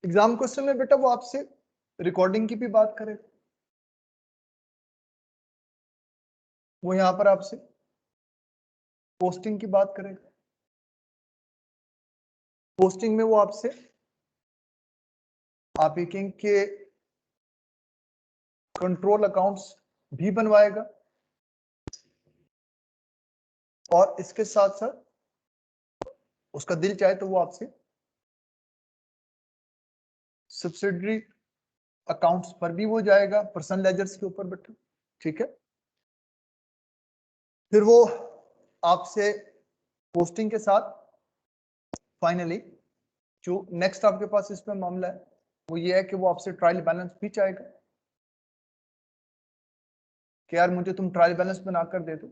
Exam question में बेटा वो आपसे रिकॉर्डिंग की भी बात करेगा, वो यहां पर आपसे पोस्टिंग की बात करेगा, पोस्टिंग में वो आपसे आप के कंट्रोल अकाउंट्स भी बनवाएगा, और इसके साथ साथ उसका दिल चाहे तो वो आपसे सब्सिडरी अकाउंट्स पर भी वो जाएगा, पर्सनल लेजर्स के ऊपर बेटा, ठीक है। फिर वो आपसे पोस्टिंग के साथ फाइनली जो नेक्स्ट आपके पास इसमें मामला है वो ये है कि वो आपसे ट्रायल बैलेंस भी चाहेगा कि यार मुझे तुम ट्रायल बैलेंस बनाकर दे दो।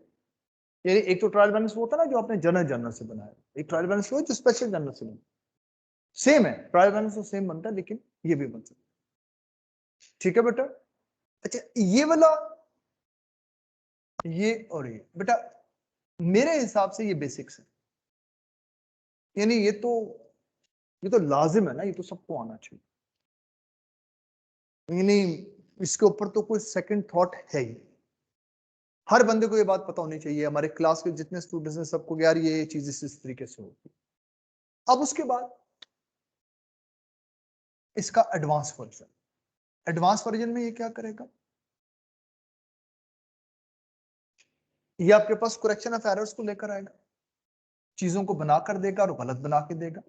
ये एक तो ट्रायल बैलेंस वो होता है ना जो आपने जनरल जर्नल से बनाया, एक ट्रायल बैलेंस वो जो स्पेशल जर्नल से बना, सेम है ट्रायल बैलेंस तो सेम बनता है लेकिन ये भी बन सकता है, ठीक है बेटा। अच्छा ये वाला ये और ये बेटा मेरे हिसाब से ये बेसिक्स है, यानी ये तो लाजिम है ना, ये तो सबको आना चाहिए, यानी इसके ऊपर तो कोई सेकंड थॉट है ही, हर बंदे को ये बात पता होनी चाहिए, हमारे क्लास के जितने स्टूडेंट्स हैं सबको यार ये चीज इस तरीके से होती है। अब उसके बाद इसका एडवांस वर्जन में ये क्या करेगा, ये आपके पास करेक्शन ऑफ एरर्स को लेकर आएगा, चीजों को बनाकर देगा और गलत बना के देगा,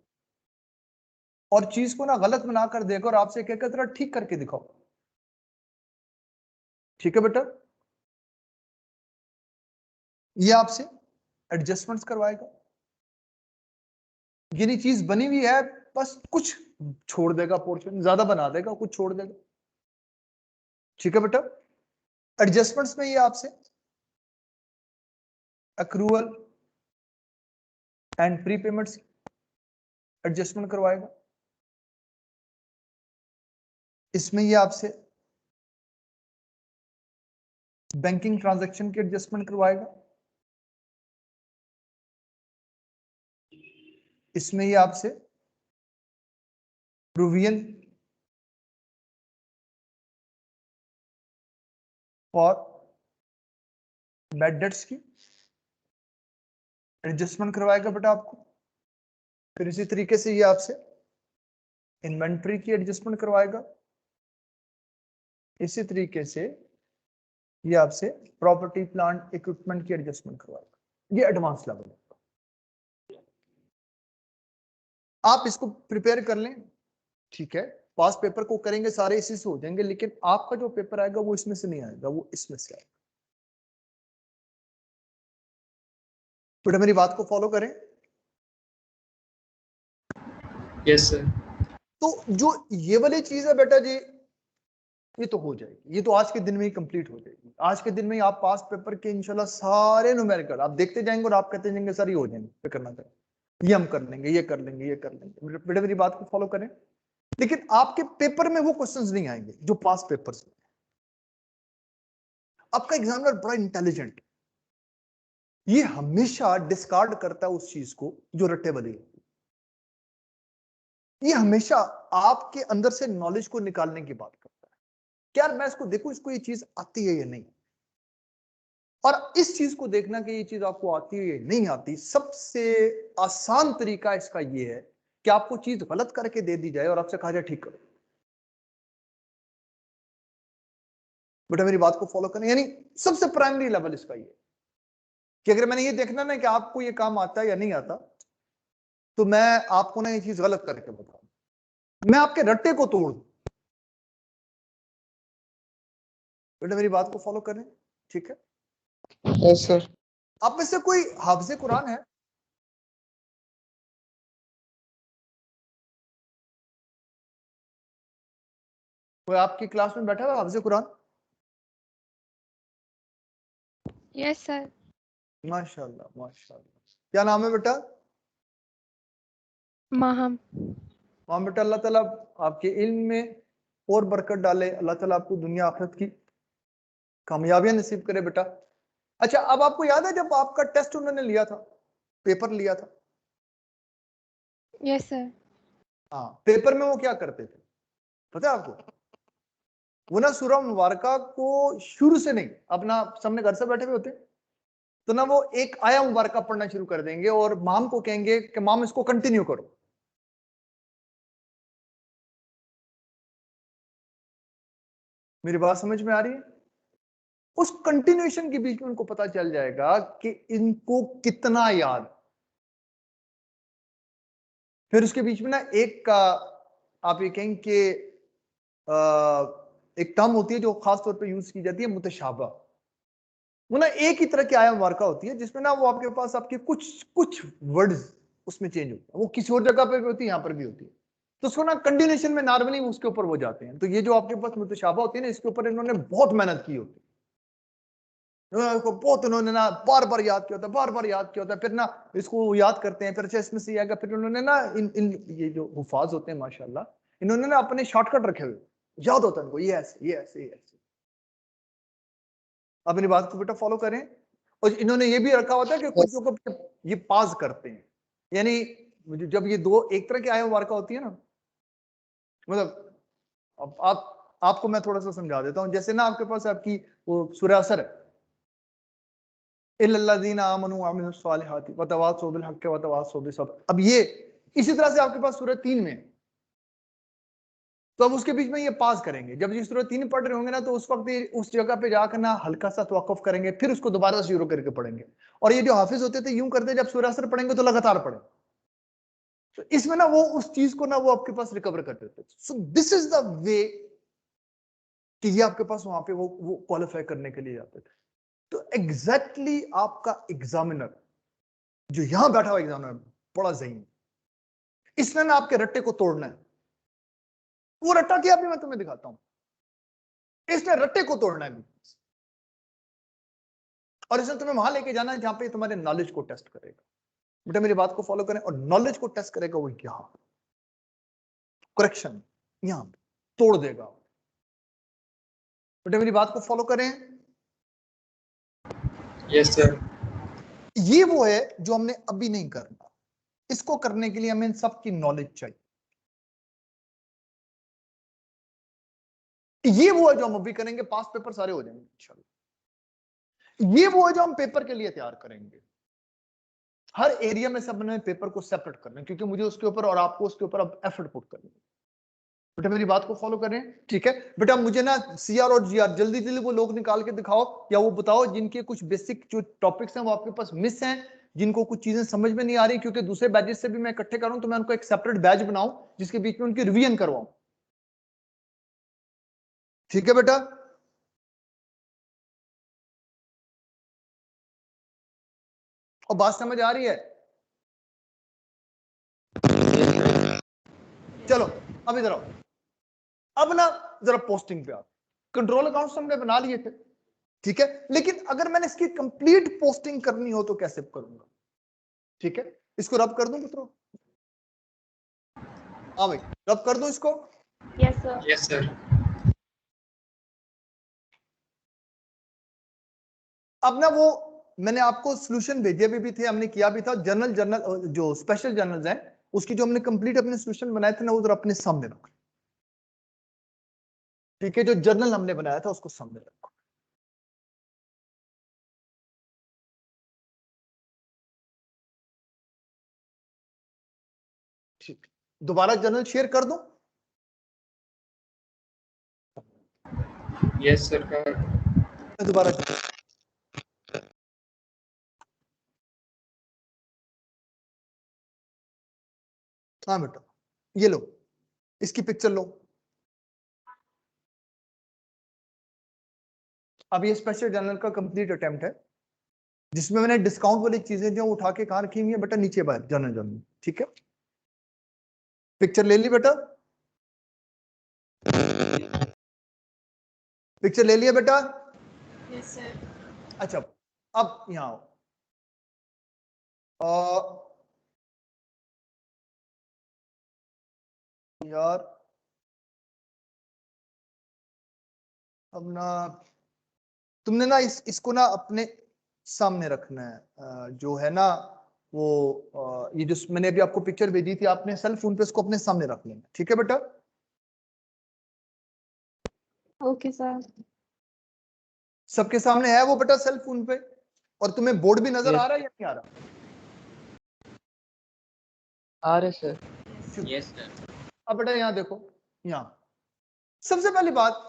और चीज को ना गलत बनाकर देगा और आपसे क्या कहता है ठीक करके दिखाओ, ठीक है बेटा। ये आपसे एडजस्टमेंट्स करवाएगा, यानी चीज बनी हुई है बस कुछ छोड़ देगा, पोर्शन ज्यादा बना देगा कुछ छोड़ देगा, ठीक है बेटा। एडजस्टमेंट्स में ये आपसे accrual and pre payments adjustment करवाएगा, इसमें ये आपसे बैंकिंग ट्रांजैक्शन की एडजस्टमेंट करवाएगा, इसमें ये आपसे प्रोविजन और बैड डेट्स की एडजस्टमेंट करवाएगा बेटा आपको। फिर इसी तरीके से ये आपसे इन्वेंट्री की एडजस्टमेंट करवाएगा, इसी तरीके से ये आपसे प्रॉपर्टी प्लांट इक्विपमेंट की एडजस्टमेंट करवाएगा। ये एडवांस लेवल है, आप इसको प्रिपेयर कर लें, ठीक है। पास पेपर को करेंगे सारे इसी से हो जाएंगे, लेकिन आपका जो पेपर आएगा वो इसमें से नहीं आएगा, वो इसमें से आएगा। बेटा मेरी बात को फॉलो करें। Yes sir. तो जो ये वाली चीज है बेटा जी ये तो हो जाएगी, ये तो आज के दिन में ही कंप्लीट हो जाएगी, आज के दिन में ही आप पास पेपर के इंशाल्लाह सारे न्यूमेरिकल आप देखते जाएंगे और आप कहते जाएंगे सर ये हो जाएंगे, फिक्र ना करें, ये हम कर लेंगे, ये कर लेंगे, ये कर लेंगे। बेटा मेरी बात को फॉलो करें, लेकिन आपके पेपर में वो क्वेश्चंस नहीं आएंगे जो पास पेपर से। आपका एग्जामिनर बड़ा इंटेलिजेंट, ये हमेशा डिस्कार्ड करता है उस चीज को जो रट्टे बनी, ये हमेशा आपके अंदर से नॉलेज को निकालने की बात करता है, क्या मैं इसको देखूं इसको ये चीज आती है या नहीं, और इस चीज को देखना कि ये चीज आपको आती है या नहीं आती, सबसे आसान तरीका इसका ये है कि आपको चीज गलत करके दे दी जाए और आपसे कहा जाए ठीक करो। बेटा मेरी बात को फॉलो करें, यानी सबसे प्राइमरी लेवल इसका ये कि अगर मैंने ये देखना ना कि आपको ये काम आता है या नहीं आता, तो मैं आपको ना ये चीज गलत करके बताऊं, मैं आपके रट्टे को तोड़ दूं। बेटा मेरी बात को फॉलो करें, ठीक है। Yes sir. आप में से कोई हाफिज़े कुरान है? कोई आपकी क्लास में बैठा हुआ हाफिज़े कुरान? Yes sir. माशाल्लाह माशाल्लाह। क्या नाम है बेटा? माहम। मां बेटा अल्लाह ताला आपके इल्म में और बरकत डाले, अल्लाह ताला आपको दुनिया आखिरत की कामयाबियां नसीब करे बेटा। अच्छा अब आपको याद है जब आपका टेस्ट उन्होंने लिया था, पेपर लिया था, यस सर। हाँ, पेपर में वो क्या करते थे पता है आपको? वो ना सूरह मुबारका को शुरू से नहीं, अपना सामने घर से बैठे हुए होते तो ना वो एक आया मुबारका पढ़ना शुरू कर देंगे और माम को कहेंगे कि माम इसको कंटिन्यू करो। मेरी बात समझ में आ रही है? उस कंटिन्यूएशन के बीच में उनको पता चल जाएगा कि इनको कितना याद। फिर उसके बीच में ना एक का आप ये कहेंगे कि एक टर्म होती है जो खास तौर पे यूज की जाती है, मुतशाबा। वो ना एक ही तरह की आया मुबारका होती है जिसमें ना वो आपके पास आपके कुछ कुछ वर्ड्स उसमें चेंज होते हैं। वो किसी और जगह पे भी होती है, यहाँ पर भी होती है। तो उसको ना कंटिन्यूएशन में नॉर्मली उसके ऊपर वो जाते हैं। तो ये जो आपके पास मुतशाबा होती है ना, इसके ऊपर इन्होंने बहुत मेहनत की होती है। इसको बहुत उन्होंने ना बार बार याद किया होता है, बार बार याद किया होता है। फिर ना इसको याद करते हैं, फिर अच्छा इसमें से आएगा। फिर उन्होंने ना इन ये जो हुफाज होते हैं माशाल्लाह, इन्होंने ना अपने शॉर्टकट रखे हुए, याद होता है इनको, ये ऐसे ये ऐसे ये ऐसे। अपनी बात को बेटा फॉलो करें। और इन्होंने ये भी रखा होता है कि कुछ लोग ये पास करते हैं, यानी जब ये दो एक तरह की आया मुबारका होती है ना, मतलब अब आपको मैं थोड़ा सा समझा देता हूं। जैसे ना आपके पास आपकी वो सूरह असर है, इल्लल्लज़ीना आमनू व अमिलुस सालिहाति व तवासौ बिल हक़्क़ि व तवासौ बिस सब्र। अब ये इसी तरह से आपके पास सूरह 3 में, तो अब उसके बीच में ये पास करेंगे। जब ये सूरह 3 पढ़ रहे होंगे ना, तो उस वक्त उस जगह पे जाकर ना हल्का सा तवक्कुफ करेंगे, फिर उसको दोबारा शुरू करके पढ़ेंगे। और ये जो हाफिज होते थे यूं करते, जब सूरह असर पढ़ेंगे तो लगातार पढ़ें। तो इसमें ना वो उस चीज को ना वो आपके पास रिकवर कर देते। So this is the way कि ये आपके पास वहां पे वो क्वालिफाई करने के लिए जाते थे। तो एग्जैक्टली आपका एग्जामिनर जो यहां बैठा हुआ एग्जामिनर बड़ा ज़हीन, इसने ना आपके रट्टे को तोड़ना है। वो रट्टा क्या अभी मैं तुम्हें दिखाता हूं। इसने रट्टे को तोड़ना है और इसने तुम्हें वहां लेके जाना है जहां पे तुम्हारे नॉलेज को टेस्ट करेगा। बेटा मेरी बात को फॉलो करें, और नॉलेज को टेस्ट करेगा वो यहां करेक्शन, यहां तोड़ देगा। बेटा मेरी बात को फॉलो करें। Yes sir. ये वो है जो हमने अभी नहीं करना। इसको करने के लिए हमें इन सब की नॉलेज चाहिए। ये वो है जो हम अभी करेंगे, पास पेपर सारे हो जाएंगे इंशाल्लाह। ये वो है जो हम पेपर के लिए तैयार करेंगे। हर एरिया में सब ने पेपर को सेपरेट करना है, क्योंकि मुझे उसके ऊपर और आपको उसके ऊपर अब एफर्ट पुट करनी है। बेटा मेरी बात को फॉलो करें, ठीक है? बेटा मुझे ना सीआर और जीआर जल्दी जल्दी वो लोग निकाल के दिखाओ, या वो बताओ जिनके कुछ बेसिक जो टॉपिक्स हैं वो आपके पास मिस हैं, जिनको कुछ चीजें समझ में नहीं आ रही, क्योंकि दूसरे बैचेस से भी मैं इकट्ठे करूं तो मैं उनको एक सेपरेट बैच बनाऊं जिसके बीच में उनकी रिवीजन करवाऊं। ठीक है बेटा? और बात समझ आ रही है? चलो अब इधर आओ। अब ना जरा पोस्टिंग पे आओ। कंट्रोल अकाउंट्स हमने बना लिए थे, ठीक है? लेकिन अगर मैंने इसकी कंप्लीट पोस्टिंग करनी हो तो कैसे करूंगा? ठीक है, इसको रब कर दूं मित्रों? हाँ भाई, रब कर दूं इसको? Yes, sir. Yes sir. अब ना वो मैंने आपको सॉल्यूशन भेजे भी थे, हमने किया भी था। जर्नल जो स्पेशल जर्नल्स हैं उसकी जो हमने कंप्लीट अपने सॉल्यूशन बनाए थे ना, उधर अपने सामने रखो। ठीक है, जो जर्नल हमने बनाया था उसको सामने रखो। ठीक, दोबारा जर्नल शेयर कर दूं? यस सर का। दोबारा हाँ बेटा, ये लो, इसकी पिक्चर लो। अब ये स्पेशल जर्नल का कंप्लीट अटेम्प्ट है, जिसमें मैंने डिस्काउंट वाली चीजें जो उठा के कहां रखी हुई है बेटा, नीचे बाहर जर्नल। ठीक है, पिक्चर ले ली बेटा? पिक्चर ले लिया बेटा? Yes, sir. अच्छा, अब यहां आओ। यार अब ना तुमने ना इसको ना अपने सामने रखना है, जो है ना वो ये जो मैंने अभी आपको पिक्चर भेजी थी, आपने सेल फोन पे इसको अपने सामने रख लेना, ठीक है बेटा? Okay sir. सबके सामने है वो बेटा सेल फोन पे? और तुम्हें बोर्ड भी नजर Yes. आ रहा है या नहीं आ रहा? आ रहे सर। Yes sir. अब बेटा यहाँ देखो, यहाँ सबसे पहली बात,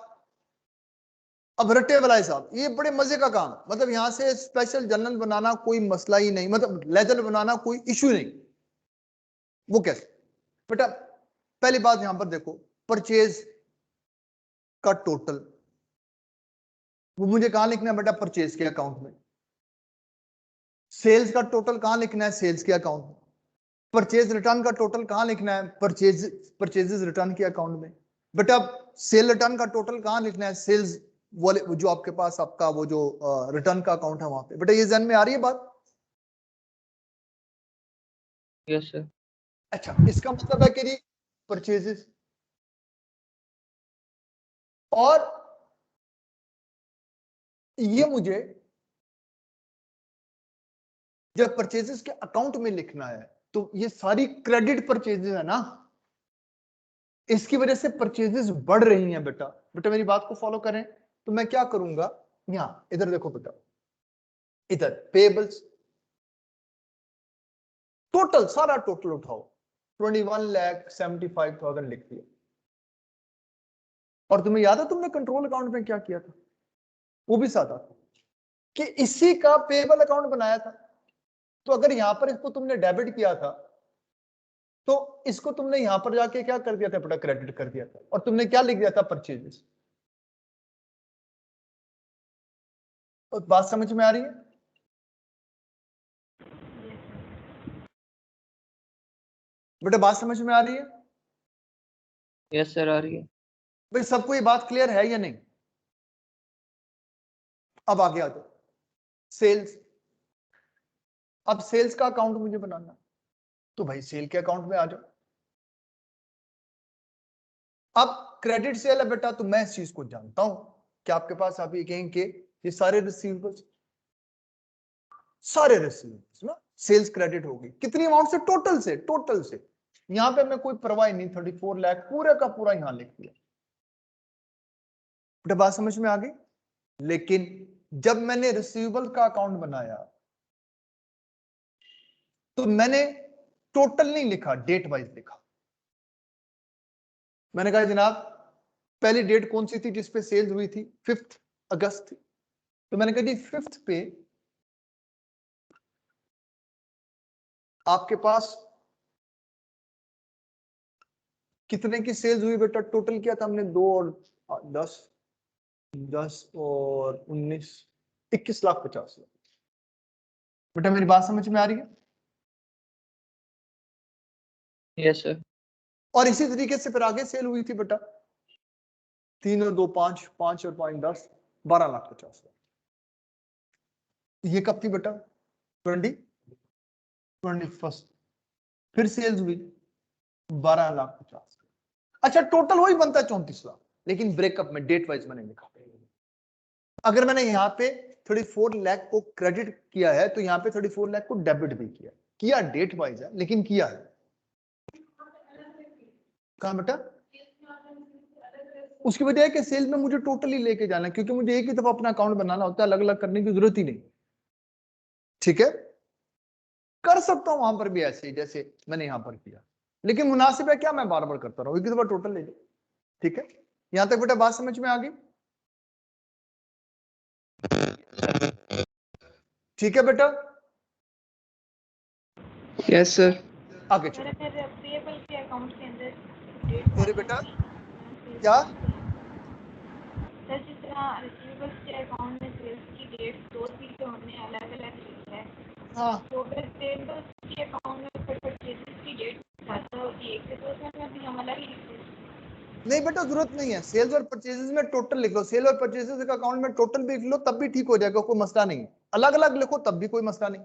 अब रट्टे वाला साहब ये बड़े मजे का काम, मतलब यहां से स्पेशल जर्नल बनाना कोई मसला ही नहीं, मतलब लेजर बनाना कोई इश्यू नहीं। वो कैसे बेटा? पहली बात यहां पर देखो, परचेज का टोटल वो मुझे कहां लिखना है बेटा? परचेज के अकाउंट में। सेल्स का टोटल कहां लिखना है? सेल्स के अकाउंट में। परचेज रिटर्न का टोटल कहां लिखना है? परचेजेस रिटर्न के अकाउंट में। बेटा सेल रिटर्न का टोटल कहां लिखना है? सेल्स वाले जो आपके पास आपका वो जो रिटर्न का अकाउंट है वहां पे। बेटा ये ध्यान में आ रही है बात? Yes sir. अच्छा, इसका मतलब है कि जी परचेजेस, और ये मुझे जब परचेजेस के अकाउंट में लिखना है तो ये सारी क्रेडिट परचेजेस है ना, इसकी वजह से परचेजेस बढ़ रही हैं बेटा। बेटा मेरी बात को फॉलो करें, तो मैं क्या करूंगा, यहां इधर देखो बेटा, इधर पेबल्स टोटल, सारा टोटल उठाओ, 21,75,000 लिख दिया। और तुम्हें याद है तुमने कंट्रोल अकाउंट में क्या किया था? वो भी सादा था कि इसी का पेबल अकाउंट बनाया था। तो अगर यहां पर इसको तुमने डेबिट किया था तो इसको तुमने यहां पर जाके क्या कर दिया था बेटा? क्रेडिट कर दिया था। और तुमने क्या लिख दिया था? परचेजेस। और बात समझ में आ रही है? बेटा बात समझ में आ रही है? यस सर आ रही है। भाई सबको ये बात क्लियर है या नहीं? अब आगे आ जाओ, सेल्स। अब सेल्स का अकाउंट मुझे बनाना, तो भाई सेल के अकाउंट में आ जाओ। अब क्रेडिट सेल है बेटा, तो मैं इस चीज को जानता हूं कि आपके पास आप ये कहेंगे ये सारे रिसीवेबल्स, सारे रिसीवेबल्स ना सेल्स क्रेडिट होगी कितनी अमाउंट से? टोटल से, टोटल से। यहां पे मैं कोई परवाह नहीं, 34 लाख पूरे का पूरा यहां लिख दिया। बेटा बात समझ में आ गई? लेकिन जब मैंने रिसीवेबल का अकाउंट बनाया तो मैंने टोटल नहीं लिखा, डेट वाइज लिखा। मैंने कहा जनाब पहली डेट कौन सी थी जिसपे सेल्स हुई थी? 5 अगस्त थी। तो मैंने कहा जी 5 पे आपके पास कितने की सेल्स हुई बेटा? टोटल किया था हमने 2 और 10 और 19, 21,50,000। बेटा मेरी बात समझ में आ रही है? Yes sir. और इसी तरीके से फिर आगे सेल हुई थी बेटा 3 और 2 5, 5 और 5 10, 12,50,000। ये कब थी बेटा? 21st। फिर सेल्स हुई 12,50,000। अच्छा टोटल वही बनता है 34 लाख, लेकिन ब्रेकअप में डेट वाइज मैंने लिखा। अगर मैंने यहाँ पे 34 लाख को क्रेडिट किया है तो यहाँ पे 34 लाख को डेबिट भी किया डेट वाइज है लेकिन किया है। कहा बेटा? उसकी वजह है कि सेल में मुझे टोटली लेके जाना है, क्योंकि मुझे एक ही दफा अपना अकाउंट बनाना होता है, अलग अलग करने की जरूरत ही नहीं। ठीक है, कर सकता हूं वहां पर भी ऐसे ही जैसे मैंने यहां पर किया, लेकिन मुनासिब है क्या मैं बार बार करता रहूं? एक ही दफा टोटल ले लो। ठीक है, यहां तक बेटा बात समझ में आ गई? ठीक है बेटा, यस सर। आगे चलो। मेरे पेबल के अकाउंट के अंदर तेरे बेटा क्या? सर जिस तरह रिसीवेबल्स के अकाउंट में सेल्स की डेट 2 थी तो हमने अलग अलग लिखा है, हाँ तो अगर पेबल्स के अकाउंट में परचेजेस की डेट था तो एक से 2 में भी हम अलग ही लिखते हैं। नहीं बेटा जरूरत नहीं है, सेल्स और परचेजेस में टोटल लिख लो, सेल और परचेजेस का अकाउंट में टोटल भी लिख लो तब भी ठीक हो जाएगा, कोई मसला नहीं। अलग अलग लिखो तब भी कोई मसला नहीं।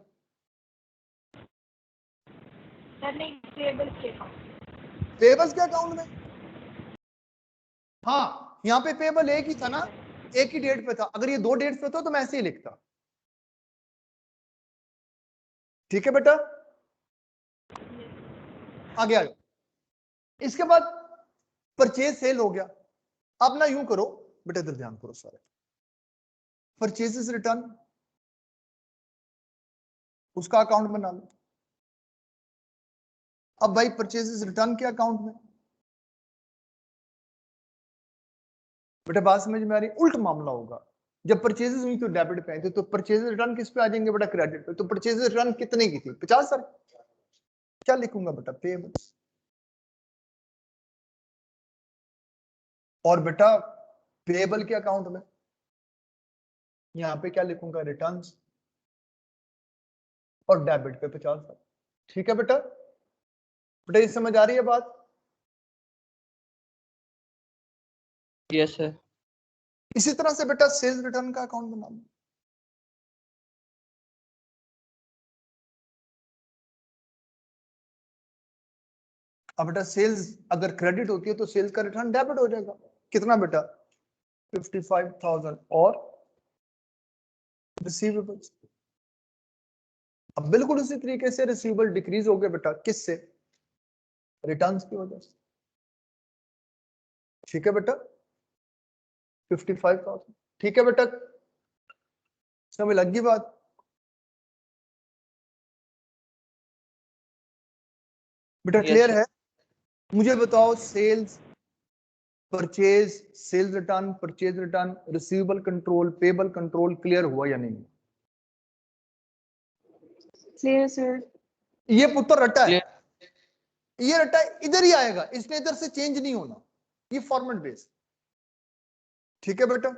सर नहीं, पेबल्स के अकाउंट। पेबल्स के अकाउंट में हाँ, यहाँ पे पेबल एक ही था ना, एक ही डेट पे था। अगर ये 2 डेट पे था तो मैं ऐसे ही लिखता। ठीक है बेटा, आगे आ जाओ। इसके बाद परचेज सेल हो गया। अब ना यूं करो बेटा, इधर ध्यान करो सारे, परचेजेस रिटर्न उसका अकाउंट बना लो। अब भाई परचेजेस रिटर्न के अकाउंट में बेटा बात समझ में आ रही है? उल्ट मामला होगा, जब परचेजेस हुई तो डेबिट पे आए थे, तो परचेजेस रिटर्न किस पे आ जाएंगे बेटा? क्रेडिट पे। तो परचेजेस रिटर्न कितने की थी? 50 सर। क्या लिखूंगा बेटा? पेबल्स। और बेटा पेबल के अकाउंट में यहां पे क्या लिखूंगा? रिटर्न्स। और डेबिट पे 50 सर। ठीक है बेटा? बेटा ये समझ आ रही है बात? Yes sir. इसी तरह से बेटा सेल्स रिटर्न का अकाउंट बना लो। अब बेटा सेल्स अगर क्रेडिट होती है तो सेल्स का रिटर्न डेबिट हो जाएगा। कितना बेटा? 55,000 और रिसीवेबल्स। अब बिल्कुल उसी तरीके से रिसीवेबल डिक्रीज हो गए बेटा, किससे? रिटर्न्स की वजह से। ठीक है बेटा? 55,000। ठीक है बेटा? समझ लग गई बात? बेटा यस क्लियर सर। है? मुझे बताओ sales, purchase, sales return, purchase return, receivable control, payable control clear हुआ या नहीं? Clear sir. ये पुत्र रटा है, क्लियर। ये रटा इधर ही आएगा, इसने इधर से चेंज नहीं होना, ये फॉर्मेट बेस। ठीक है बेटा?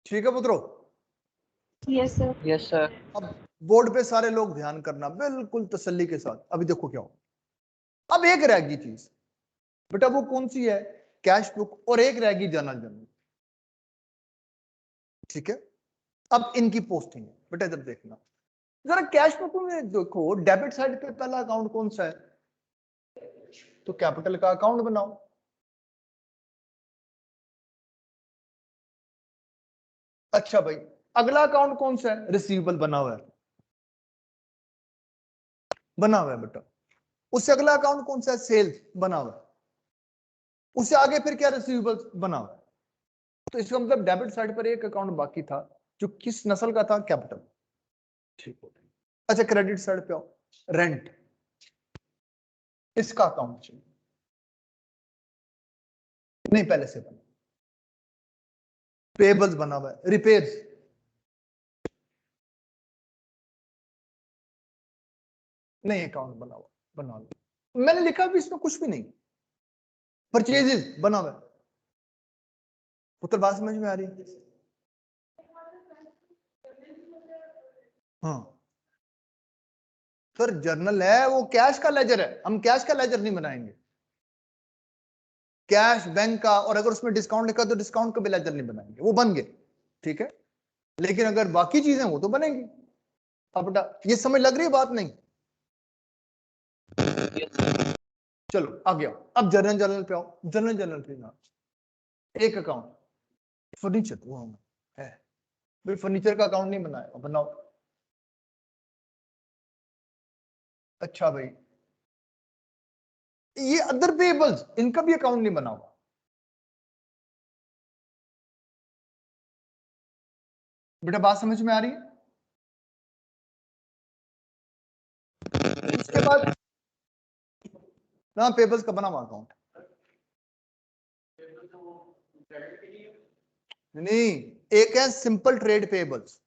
ठीक है पुत्रो? Yes sir. Yes sir. अब बोर्ड पे सारे लोग ध्यान करना बिल्कुल तसल्ली के साथ। अभी देखो क्या हो। अब एक रहेगी चीज बेटा, वो कौन सी है? Cash book. और एक रहेगी जर्नल जर्नल। ठीक है? अब इनकी पोस्टिंग है बेटा, इधर देखना जरा। कैश बुक में देखो डेबिट साइड पे पहला अकाउंट कौन सा है? तो कैपिटल का अकाउंट बनाओ। अच्छा भाई, अगला अकाउंट कौन सा है? रिसीवेबल बना हुआ है, बना हुआ है बेटा। उससे अगला अकाउंट कौन सा है? सेल्स बना हुआ है। उससे आगे फिर क्या? रिसीवेबल्स बना हुआ है। तो इसका मतलब डेबिट साइड पर एक अकाउंट बाकी था, जो किस नस्ल का था? कैपिटल। ठीक हो गया। अच्छा क्रेडिट साइड पे आओ, रेंट, इसका अकाउंट चाहिए। नहीं पहले से बना। पेबल्स बना हुआ है, रिपेयर्स नहीं, अकाउंट बना हुआ, बना लो। मैंने लिखा भी इसमें कुछ भी नहीं। परचेजेस बना हुआ है। पुत्र बात समझ में आ रही है? हाँ सर, जर्नल है वो कैश का लेजर है, हम कैश का लेजर नहीं बनाएंगे। कैश बैंक का, और अगर उसमें डिस्काउंट लिखा तो डिस्काउंट का भी लेजर नहीं बनाएंगे, वो बन गए। ठीक है? लेकिन अगर बाकी चीजें वो तो बनेंगी। अब बेटा ये समझ लग रही है बात? नहीं? चलो आ गया। अब जनरल जनरल पे आओ। जनरल जनरल पे ना एक अकाउंट फर्नीचर वो है भाई, फर्नीचर का अकाउंट नहीं बनाया, बनाओ। अच्छा भाई, ये अदर पेबल्स, इनका भी अकाउंट नहीं बना हुआ। बेटा बात समझ में आ रही है? उसके बाद ना पेबल्स का बना हुआ अकाउंट नहीं, एक है सिंपल ट्रेड पेबल्स,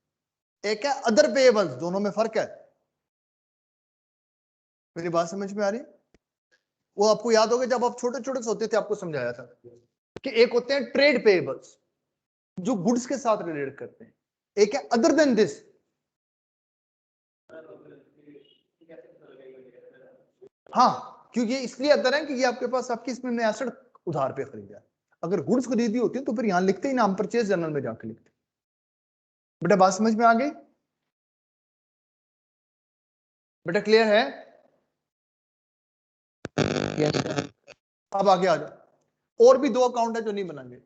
एक है अदर पेबल्स, दोनों में फर्क है। मेरी बात समझ में आ रही है? वो आपको याद होगा जब आप छोटे छोटे से होते थे, आपको समझाया था कि एक होते हैं ट्रेड पेबल्स जो गुड्स के साथ रिलेट करते हैं, एक है अदर देन दिस। हाँ, क्योंकि इसलिए अदर है कि ये आपके पास आपकी इसमें एसेट उधार पे खरीदा है। अगर गुड्स खरीदी होती है तो फिर यहां लिखते ही नाम परचेज जर्नल में जाके लिखते। बेटा बात समझ में आ गई? बेटा क्लियर है? Yes sir. अब आगे आ जाओ। और भी दो अकाउंट है जो नहीं बनाएंगे।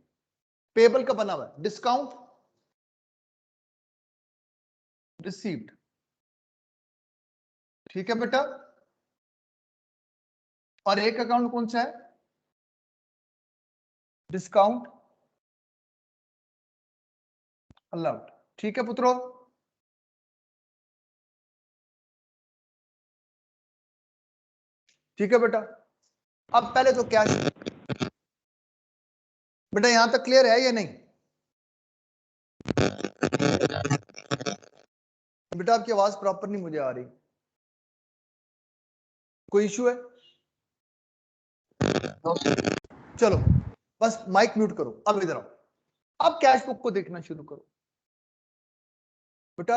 पेबल का बना हुआ है, डिस्काउंट रिसीव्ड। ठीक है बेटा? और एक अकाउंट कौन सा है? Discount allowed. ठीक है पुत्रों, ठीक है बेटा। अब पहले तो कैश, बेटा यहां तक क्लियर है या नहीं? बेटा आपकी आवाज प्रॉपर नहीं मुझे आ रही, कोई इश्यू है? चलो बस माइक म्यूट करो, अब इधर आओ। अब कैश बुक को देखना शुरू करो। बेटा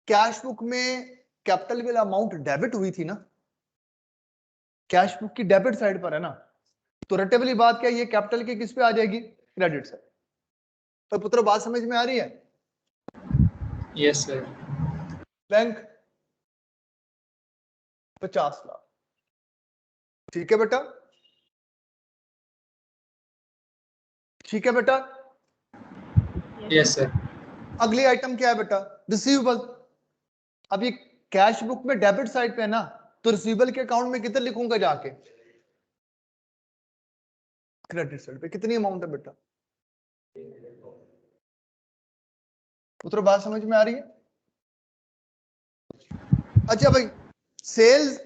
कैश बुक में कैपिटल वाला अमाउंट डेबिट हुई थी ना, कैश बुक की डेबिट साइड पर है ना, तो रटे वाली बात क्या, ये कैपिटल के किस पे आ जाएगी? Credit side. तो पुत्र बात समझ में आ रही है? Yes sir. बैंक 50 लाख, ठीक है बेटा, ठीक है बेटा। Yes sir. अगली आइटम क्या है बेटा? रिसीवेबल। अब ये कैश बुक में डेबिट साइड पे है ना, तो रिसीवेबल के अकाउंट में कितना लिखूंगा जाके? क्रेडिट साइड पे। कितनी अमाउंट है बेटा? पुत्र बात समझ में आ रही है? अच्छा भाई, सेल्स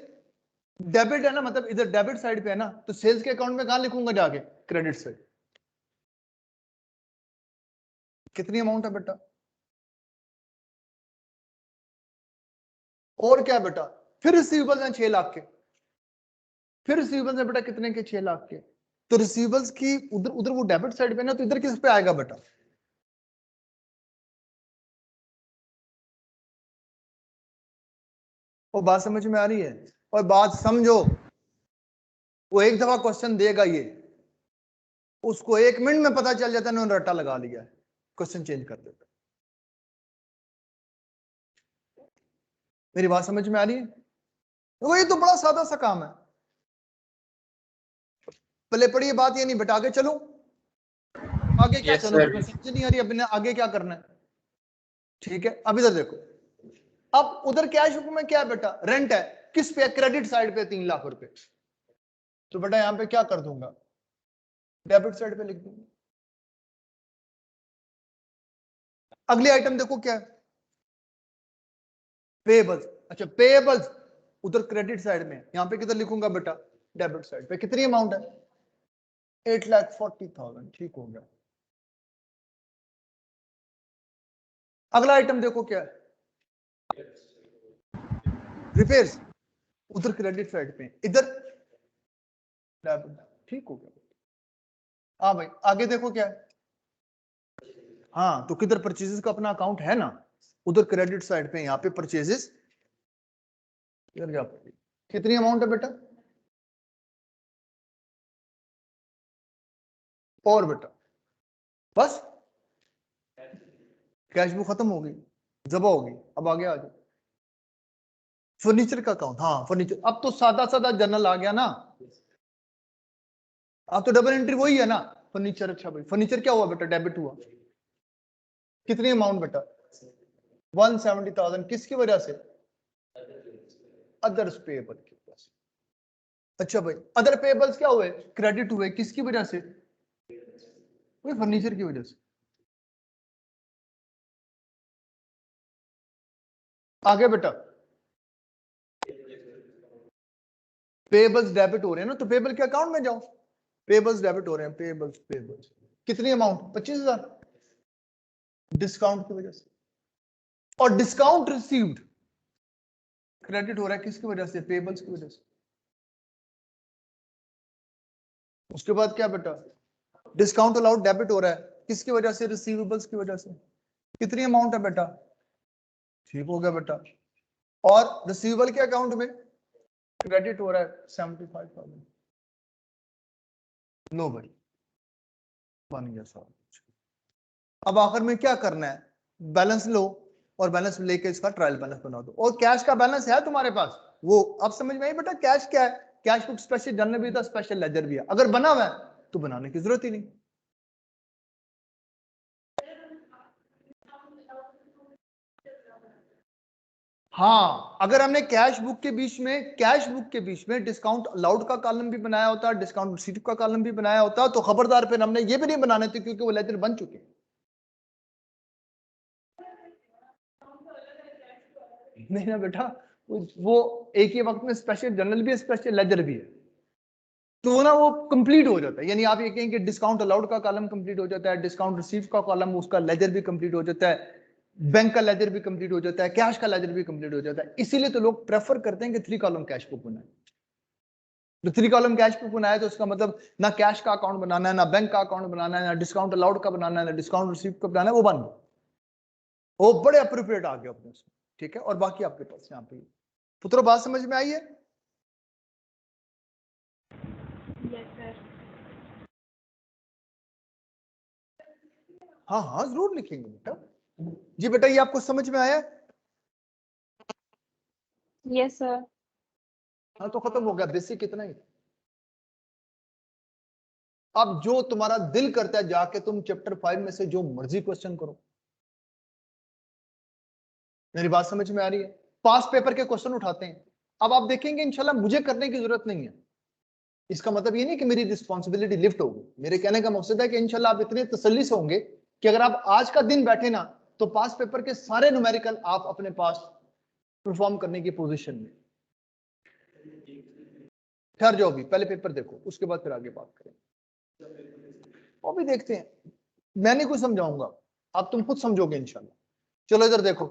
डेबिट है ना, मतलब इधर डेबिट साइड पे है ना, तो सेल्स के अकाउंट में कहां लिखूंगा जाके? Credit side. कितनी अमाउंट है बेटा? और क्या बेटा? फिर रिसीवेबल्स हैं 6 लाख के, फिर रिसीवेबल्स है बेटा कितने के? 6 लाख के। तो रिसीवेबल्स की उधर उधर वो डेबिट साइड पे ना, तो इधर किस पे आएगा बेटा? वो बात समझ में आ रही है? और बात समझो, वो एक दफा क्वेश्चन देगा ये, उसको 1 मिनट में पता चल जाता है उन्होंने रट्टा लगा लिया है, क्वेश्चन चेंज कर देता। मेरी बात समझ में आ रही है? वो ये तो बड़ा सादा सा काम है। पहले पढ़िए बात, ये नहीं बेटा आगे चलूं, आगे क्या यस चलूं सर। बेटा, समझ नहीं आ रही अब आगे क्या करना है? ठीक है, अब इधर देखो। अब उधर कैश बुक में क्या है बेटा? रेंट है। किस पे? क्रेडिट साइड पे 3 लाख रुपए। तो बेटा यहां पे क्या कर दूंगा? डेबिट साइड पे लिख दूंगा। अगली आइटम देखो क्या है? पेएबल्स। अच्छा पेएबल्स उधर क्रेडिट साइड में, यहां पे किधर लिखूंगा बेटा? डेबिट साइड पे। कितनी अमाउंट है? 8,40,000। ठीक हो गया। अगला आइटम देखो क्या है? रिपेयर्स उधर क्रेडिट साइड पे, इधर डेबिट। ठीक हो गया। हाँ भाई आगे देखो क्या है? हाँ तो किधर परचेजेस का अपना अकाउंट है ना, उधर क्रेडिट साइड पे, यहाँ पे परचेजेस। इधर क्या? कितनी अमाउंट है बेटा? और बेटा बस कैश बुक खत्म हो गई, जबा हो गई। अब आगे आ जाओ, फर्नीचर का अकाउंट। हाँ फर्नीचर, अब तो सादा सादा जनरल आ गया ना, अब तो डबल एंट्री वही है ना, फर्नीचर। अच्छा भाई फर्नीचर क्या हुआ बेटा? डेबिट हुआ। कितनी अमाउंट बेटा? 170,000। किसकी वजह से? अदर्स पेएबल की वजह से। अच्छा भाई अदर पेएबल्स क्या हुए? क्रेडिट हुए। किसकी वजह से? वही फर्नीचर की वजह से। आगे बेटा पेएबल्स डेबिट हो रहे हैं ना, तो पेएबल के अकाउंट में जाओ। पेएबल्स डेबिट हो रहे हैं, पेएबल्स पेएबल्स। कितनी अमाउंट? 25,000 डिस्काउंट की वजह से। और डिस्काउंट रिसीव्ड क्रेडिट हो रहा है किसकी वजह से? पेएबल्स की वजह से। उसके बाद क्या बेटा? डिस्काउंट अलाउड डेबिट हो रहा है किसकी वजह से? रिसीवेबल्स की वजह से। कितनी अमाउंट है बेटा? ठीक हो गया बेटा। और रिसीवेबल के अकाउंट में क्रेडिट हो रहा है 75,000। लो भाई बन गया सब। अब आखिर में क्या करना है? बैलेंस लो, और बैलेंस लेके इसका ट्रायल बैलेंस बना दो। और कैश का बैलेंस है तुम्हारे पास, वो अब समझ में आई बेटा कैश क्या है? कैश बुक स्पेशल जनरल भी था, स्पेशल लेजर भी है। अगर बना हुआ है तो बनाने की जरूरत ही नहीं। हाँ, अगर हमने कैश बुक के बीच में डिस्काउंट अलाउड का कॉलम भी बनाया होता, डिस्काउंट रिसीट का कॉलम भी बनाया होता, तो खबरदार फिर हमने ये भी नहीं बनाने थे क्योंकि वो लेजर बन चुके हैं। नहीं ना बेटा, वो एक ही वक्त में स्पेशल जर्नल भी है, स्पेशल लेजर भी है, तो ना वो कंप्लीट हो जाता है। यानी आप ये कहें कि डिस्काउंट अलाउड का कॉलम कंप्लीट हो जाता है, डिस्काउंट रिसीव का कॉलम, उसका लेजर भी कंप्लीट हो जाता है, बैंक का लेजर भी कंप्लीट हो जाता है, कैश का लेजर भी कंप्लीट हो जाता है। इसीलिए तो लोग प्रेफर करते हैं कि 3 कॉलम कैश बुक बनाए। तो 3 कॉलम कैश बुक बनाया तो उसका मतलब ना कैश का अकाउंट बनाना है, ना बैंक का अकाउंट बनाना है, ना डिस्काउंट अलाउड का बनाना है, ना डिस्काउंट रिसीव का बनाना है, वो बन गया, वो बड़े अप्रोप्रिएट आ गया अपने उसमें। ठीक है, और बाकी आपके पास यहाँ पे पुत्रो बात समझ में आई है? Yes sir. हाँ हाँ जरूर लिखेंगे बेटा। जी बेटा, ये आपको समझ में आया? Yes sir. हाँ, तो खत्म हो गया, बेसिक इतना ही। अब जो तुम्हारा दिल करता है जाके तुम चैप्टर 5 में से जो मर्जी क्वेश्चन करो। मेरी बात समझ में आ रही है? पास पेपर के क्वेश्चन उठाते हैं। अब आप देखेंगे इंशाल्लाह मुझे करने की जरूरत नहीं है। इसका मतलब ये नहीं कि मेरी रिस्पॉन्सिबिलिटी लिफ्ट होगी। मेरे कहने का मकसद है कि इंशाल्लाह आप इतने तसल्ली से होंगे कि अगर आप आज का दिन बैठे ना, तो पास पेपर के सारे न्यूमेरिकल आप अपने पास परफॉर्म करने की पोजीशन में। ठहर जाओ, भी पहले पेपर देखो, उसके बाद फिर आगे बात करें। वो भी देखते हैं, मैं नहीं कुछ समझाऊंगा, आप तुम खुद समझोगे इंशाल्लाह। चलो इधर देखो,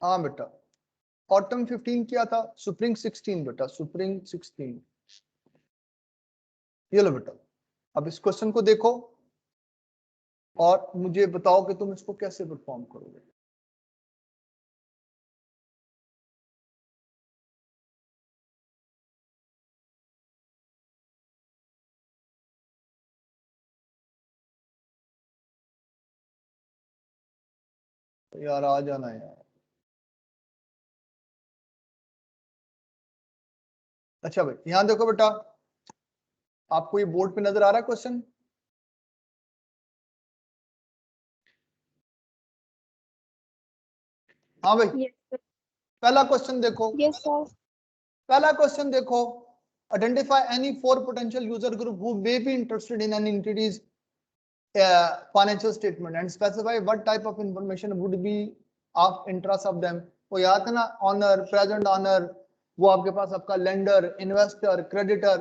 हाँ बेटा, ऑटम 15 क्या था, स्प्रिंग 16 बेटा, स्प्रिंग 16। ये लो बेटा, अब इस क्वेश्चन को देखो और मुझे बताओ कि तुम इसको कैसे परफॉर्म करोगे। यार आ जाना यार। अच्छा भाई, यहां देखो बेटा, आपको ये बोर्ड पे नजर आ रहा है क्वेश्चन? हाँ भाई, यस सर। पहला क्वेश्चन देखो। Yes sir. पहला क्वेश्चन देखो, identify any 4 potential user group who may be interested in an entities financial statement and specify what type of information would be of interest of them। वो याद है ना, honour, present honour, वो आपके पास आपका lender, investor, creditor,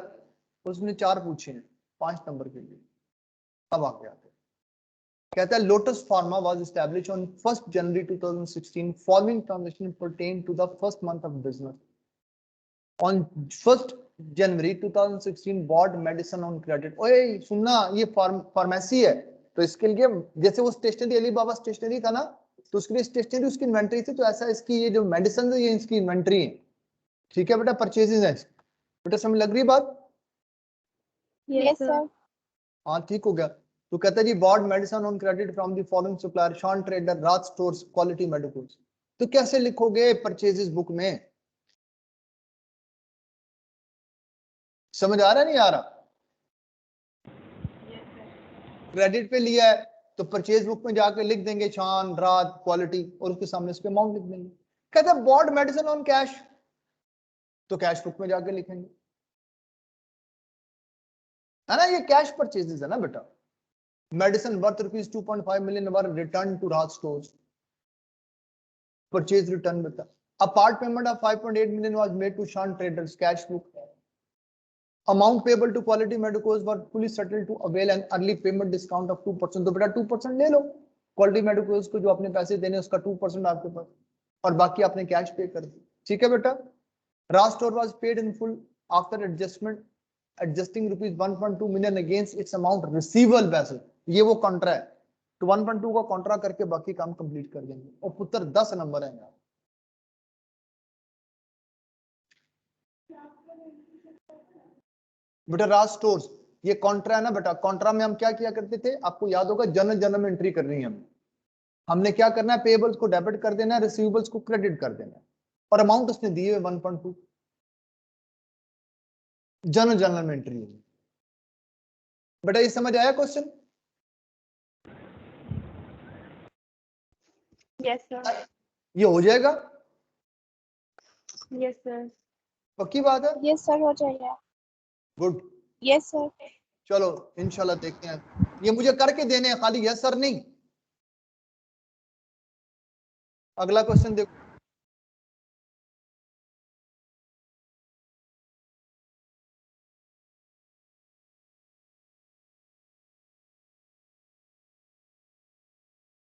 उसने 4 पूछे हैं 5 नंबर के लिए। अब आगे आते हैं, कहता है Lotus Pharma was established on 1 January 2016। Following transaction pertain to the first month of business. On 1 January 2016 bought medicine on credit. ओए सुनना, ये फार्मेसी है, तो इसके लिए जैसे वो स्टेशनरी अली बाबा स्टेशनरी था ना, तो उसके लिए स्टेशनरी उसकी इन्वेंट्री थी, तो ऐसा इसकी ये जो मेडिसिन है ये इसकी इन्वेंट्री है। ठीक है बेटा, परचेजेस है। बेटा समझ लग रही बात? Yes sir. हाँ ठीक हो गया। तो कहता है जी bought medicine on credit from the following supplier Shaan trader, Raj stores, quality medicals. तो कैसे लिखोगे परचेजेस बुक में? समझ आ रहा नहीं आ रहा? क्रेडिट पे लिया है तो परचेज बुक में जाकर लिख देंगे शान, रात, क्वालिटी, और उसके सामने उसके अमाउंट लिख देंगे। कहते हैं बॉट मेडिसिन ऑन कैश, तो कैश बुक में जाकर लिखेंगे, है ना। ये कैश परचेजेस है ना बेटा। Medicine worth ₹2.5 million were return to Raj stores, purchase return बेटा। A part payment of 5.8 million was made to Shan Traders, cash book। Amount payable to Quality Medicos were fully settled to avail an early payment discount of 2%। तो बेटा 2% ले लो, quality medicals को जो अपने पैसे देने उसका 2% आपके पास, और बाकी आपने कैश पे कर दी। ठीक है बेटा। Raj store was paid in full after adjustment, adjusting ₹1.2 million against its amount receivable वैसे। ये वो कॉन्ट्रा है, तो 1.2 का कॉन्ट्रा करके बाकी काम कंप्लीट कर देंगे। और पुत्र 10 नंबर है यार। बेटा राज स्टोर्स ये कॉन्ट्रा है ना बेटा। कॉन्ट्रा में हम क्या किया करते थे, आपको याद होगा, जनरल जर्नल एंट्री करनी है हमने क्या करना है, पेबल्स को डेबिट कर देना है, रिसीवेबल्स को क्रेडिट कर देना है, और अमाउंट उसने दिए 1.2, जनरल जर्नल में एंट्री। बेटा ये समझ आया क्वेश्चन? Yes, sir. ये हो जाएगा? Yes, sir. पक्की बात है? यस सर हो जाएगा। गुड। Yes sir. चलो इंशाल्लाह देखते हैं, ये मुझे करके देने हैं खाली यस सर नहीं। अगला क्वेश्चन देखो।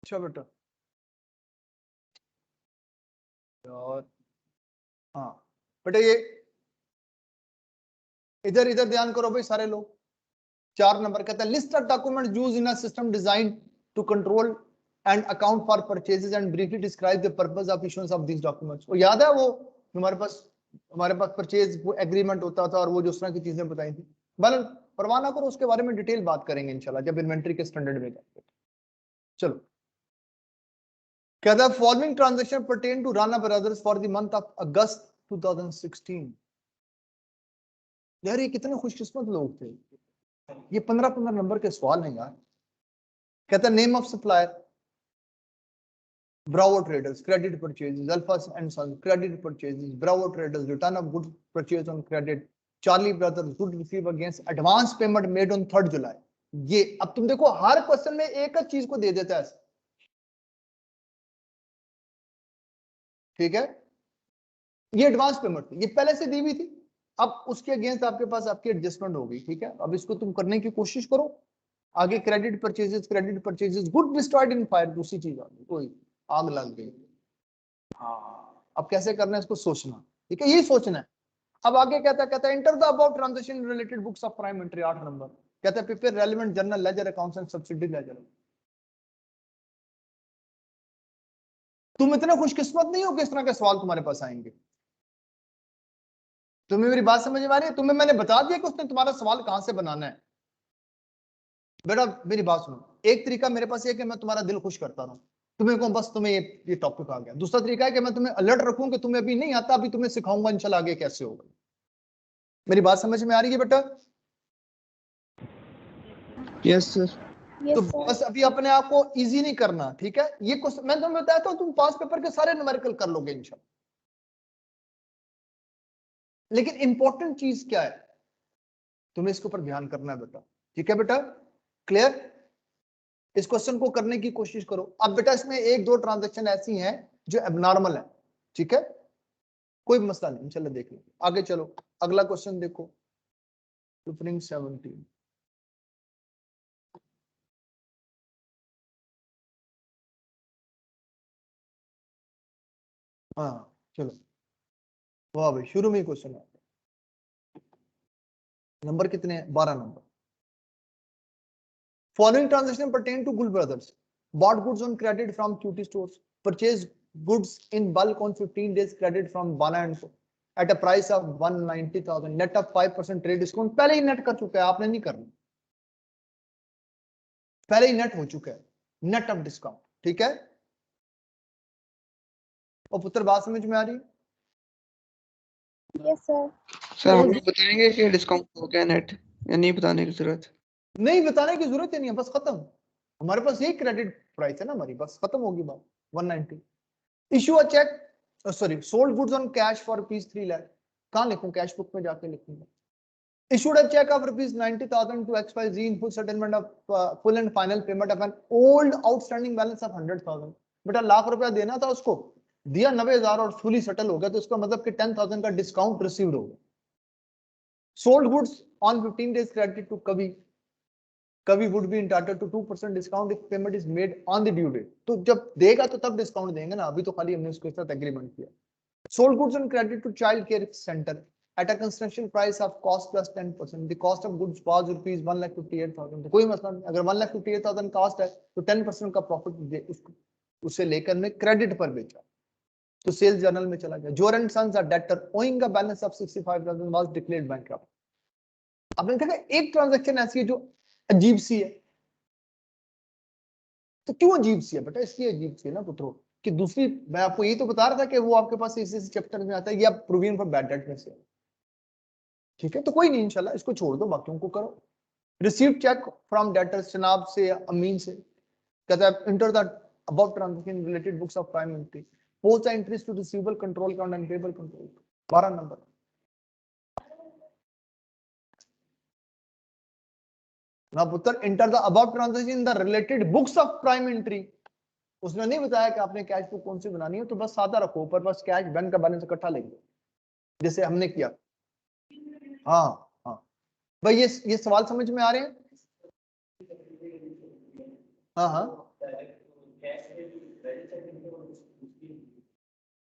अच्छा बेटा और हाँ बेटा ये इधर इधर ध्यान करो भाई सारे लोग। 4 नंबर कहता है list of document use in a system design to control and account for purchases and briefly describe the purpose of issuance of these documents. वो याद है वो हमारे पास परचेज वो एग्रीमेंट होता था और वो जो उस तरह की चीजें बताई थी। बल परवाह ना करो, उसके बारे में डिटेल बात करेंगे इंशाल्लाह जब इन्वेंटरी के स्टैंडर्ड में जाएंगे। चलो कहता है following transaction pertain to Rana brothers for the month of August 2016। यार ये कितने खुशकिस्मत लोग थे, ये 15 नंबर के सवाल हैं यार। कहता है name of supplier Bravo Traders, credit purchases, Alpha and Sons, credit purchases, Bravo Traders, return of goods purchased on credit, Charlie Brothers, goods received against advance payment made on 3rd July। ये अब तुम देखो हर question में एक चीज को दे देता है, ठीक है। ये एडवांस पेमेंट थी, ये पहले से दी हुई थी, अब उसके अगेंस्ट आपके पास आपकी एडजस्टमेंट हो गई, ठीक है। अब इसको तुम करने की कोशिश करो। आगे credit purchases, good destroyed in fire, दूसरी चीज आ गई, कोई आग लग गई। हाँ अब कैसे करना है इसको सोचना, ठीक है, यही सोचना है। अब आगे कहता है enter the about transaction related books of prime entry, 8 number कहता है prepare relevant journal ledger accounts and subsidy ledger. तुम इतने खुशकिस्मत नहीं हो कि इस तरह के सवाल तुम्हारे पास आएंगे। तुम्हें मेरी बात समझ में आ रही है? तुम्हें मैंने बता दिया कि उसने तुम्हारा सवाल कहां से बनाना है। बेटा मेरी बात सुनो, एक तरीका मेरे पास ये कि मैं तुम्हारा दिल खुश करता रहूं, तुम्हें को बस तुम्हें ये टॉपिक आ गया। दूसरा तरीका है कि मैं तुम्हें अलर्ट रखूं कि तुम्हें अभी नहीं आता, अभी तुम्हें सिखाऊंगा इंशाल्लाह आगे कैसे होगा। मेरी बात समझ में आ रही है बेटा? Yes sir. तो बस अभी अपने आप को इजी नहीं करना, ठीक है। ये क्वेश्चन मैं तुम्हें बताया था, तुम पास पेपर के सारे न्यूमेरिकल कर लोगे इंशाल्लाह। लेकिन इंपॉर्टेंट चीज क्या है, तुम्हें इसके ऊपर ध्यान करना है बेटा, ठीक है बेटा? क्लियर? इस क्वेश्चन को करने की कोशिश करो। अब बेटा इसमें 1-2 ट्रांजैक्शन ऐसी हैं जो एबनॉर्मल है, ठीक है, कोई मसला नहीं, इंशाल्लाह देख लेंगे। आगे चलो अगला क्वेश्चन देखो, 17। हाँ चलो, वाह भाई शुरू में ही क्वेश्चन है। नंबर कितने हैं? 12 number. Following transaction pertain to Gul Brothers. Bought goods on credit from QT stores. Purchased goods in bulk on 15 days credit from Bana and Co. At a price of 190,000. Net of 5% trade discount. पहले ही net कर चुका है, आपने नहीं करना, पहले ही net हो चुका है, नेट ऑफ डिस्काउंट, ठीक है। और पुत्र बात समझ में आ रही है? Yes sir. सर हम लोग बताएंगे कि डिस्काउंट हो गया नेट, या नहीं बताने की जरूरत? नहीं बताने की जरूरत ही नहीं है, बस खत्म। हमारे पास यही क्रेडिट प्राइस है ना हमारी, बस खत्म होगी बात। 190। Issue a cheque, sorry, sold goods on cash for ₹3 lakh. कहां लिखूं? कैश बुक में जाके लिखूंगा। Issued a check of ₹90,000 to XYZ in full settlement of full and final payment of an old outstanding balance of 100,000। बेटा ₹1,00,000 देना था उसको, दिया 90,000 और फुली सेटल हो गया, तो इसका मतलब कि 10,000 का डिस्काउंट रिसीव्ड हो गया। Sold goods on 15 days credit to कभी would be entitled to 2% discount if payment is made on the due date। तो जब देगा तो तब डिस्काउंट देंगे ना, अभी तो खाली हमने उसके साथ एग्रीमेंट किया। Sold goods on credit to child care center at a construction price of cost plus 10%। The cost of goods was ₹1,58,000। तो कोई मसला नहीं, अगर 1,58,000 कॉस्ट है तो 10% का प्रॉफिट उससे लेकर में क्रेडिट पर बेचा तो सेल्स जर्नल में चला गया। जोर and sons are debtor owing a balance of 65,000 was declared bankrupt. आपने देखा एक ट्रांजैक्शन ऐसी है जो अजीब सी है। तो क्यों अजीब सी है बेटा? इसलिए अजीब सी है ना पुत्रो कि दूसरी, मैं आपको यही तो बता रहा था कि वो आपके पास इसी चैप्टर में आता है, ये आप प्रूविंग फॉर बैड डेट में से, ठीक है। तो कोई नहीं, इंशाल्लाह इसको छोड़ दो, बाकियों को करो। रिसीव्ड चेक फ्रॉम डेटर्स, जनाब से, अमीन से, कहता है enter the above transaction related books of prime entry, post the entries to receivable control account and payable control. 12 number. Now पुत्र enter the above transaction in the related books of prime entry. उसने नहीं बताया कि आपने cash book कौन सी बनानी है, तो बस सादा रखो, ऊपर बस कैश बैंक का बैलेंस इकट्ठा लेंगे जैसे हमने किया. हाँ हाँ भाई, ये सवाल समझ में आ रहे हैं? हाँ हाँ,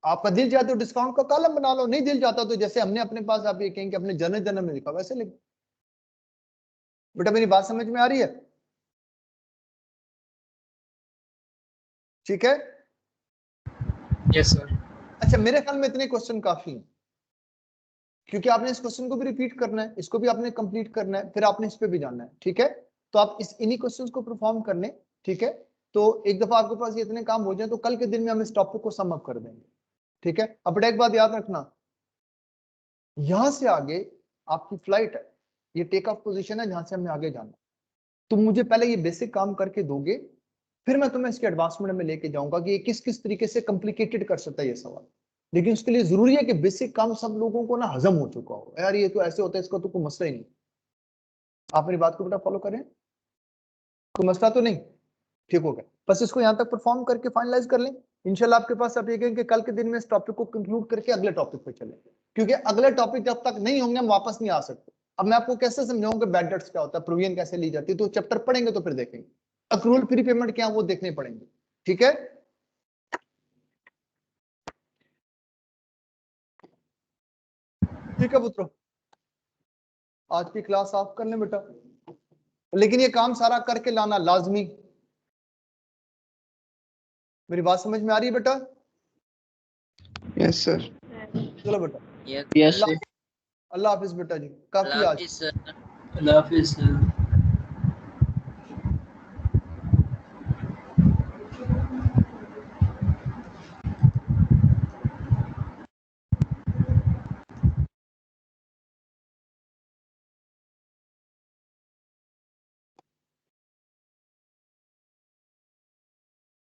आपका दिल चाहते हो डिस्काउंट का कॉलम बना लो, नहीं दिल चाहता तो जैसे हमने अपने पास आप ये कहेंगे अपने जन्म में लिखा वैसे लिख. बेटा मेरी बात समझ में आ रही है? ठीक है. Yes sir. अच्छा, मेरे ख्याल में इतने क्वेश्चन काफी हैं, क्योंकि आपने इस क्वेश्चन को भी रिपीट करना है, इसको भी आपने कंप्लीट करना है, फिर आपने इस पे भी जाना है. ठीक है, तो आप इन्हीं क्वेश्चंस को परफॉर्म कर लें. ठीक है, तो एक दफा आपके पास ये इतने काम हो जाए तो कल के दिन में हम इस टॉपिक को सम अप कर देंगे. ठीक है, अब बेटा एक बात याद रखना, यहां से आगे आपकी फ्लाइट है, ये टेक ऑफ पोजीशन है जहां से हमें आगे जाना. तुम मुझे पहले ये बेसिक काम करके दोगे, फिर मैं तुम्हें इसके एडवांसमेंट में लेके जाऊंगा कि ये किस किस तरीके से कॉम्प्लिकेटेड कर सकता है ये सवाल. लेकिन उसके लिए जरूरी है कि बेसिक काम सब लोगों को ना हजम हो चुका हो. यार ये तो ऐसे होता है, इसका तो कोई मसला ही नहीं. आप मेरी बात को बेटा फॉलो करें, कोई मसला तो नहीं. ठीक हो गया, बस इसको यहाँ तक परफॉर्म करके फाइनलाइज कर लें. इंशाल्लाह आपके पास आप ये कहें कि कल के दिन में इस टॉपिक को कंक्लूड करके अगले टॉपिक पे चलें, क्योंकि अगले टॉपिक जब तक नहीं होंगे हम वापस नहीं आ सकते. अब मैं आपको कैसे समझाऊंगा बैड डेट्स क्या होता है, प्रोविजन कैसे ली जाती है, तो चैप्टर पढ़ेंगे तो फिर देखेंगे. अक्रूवल प्री पेमेंट क्या वो देखने पड़ेंगे. ठीक है, ठीक है पुत्रों, आज की क्लास ऑफ कर लें बेटा, लेकिन ये काम सारा करके लाना लाजमी. मेरी बात समझ में आ रही है बेटा? Yes sir. चलो बेटा, यस सर. अल्लाह हाफिज बेटा जी, काफी आज. अल्लाह हाफिज सर.